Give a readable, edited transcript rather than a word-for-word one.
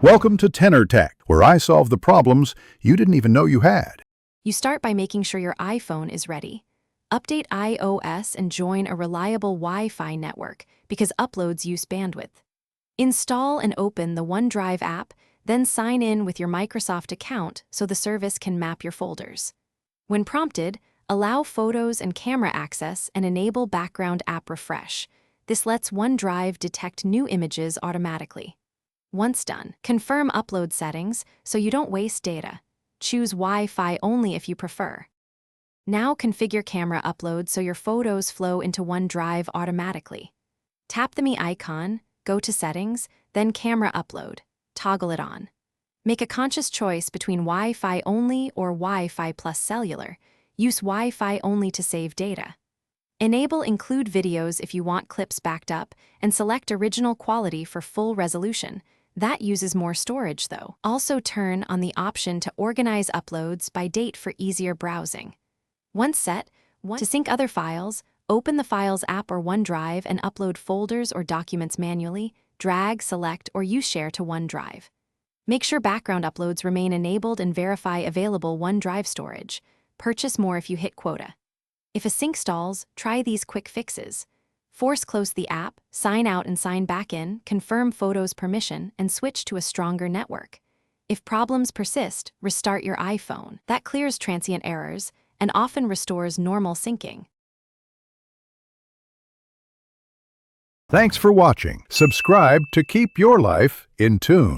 Welcome to Tenor Tech, where I solve the problems you didn't even know you had. You start by making sure your iPhone is ready. Update iOS and join a reliable Wi-Fi network because uploads use bandwidth. Install and open the OneDrive app, then sign in with your Microsoft account so the service can map your folders. When prompted, allow photos and camera access and enable background app refresh. This lets OneDrive detect new images automatically. Once done, confirm upload settings so you don't waste data. Choose Wi-Fi only if you prefer. Now configure camera upload so your photos flow into OneDrive automatically. Tap the Me icon, go to Settings, then Camera Upload. Toggle it on. Make a conscious choice between Wi-Fi only or Wi-Fi plus cellular. Use Wi-Fi only to save data. Enable Include Videos if you want clips backed up, and select Original Quality for full resolution. That uses more storage, though. Also turn on the option to organize uploads by date for easier browsing. Once set, to sync other files, open the Files app or OneDrive and upload folders or documents manually, drag, select, or use Share to OneDrive. Make sure background uploads remain enabled and verify available OneDrive storage. Purchase more if you hit quota. If a sync stalls, try these quick fixes. Force close the app, sign out and sign back in, confirm photos permission, and switch to a stronger network. If problems persist, restart your iPhone. That clears transient errors and often restores normal syncing. Thanks for watching. Subscribe to keep your life in tune.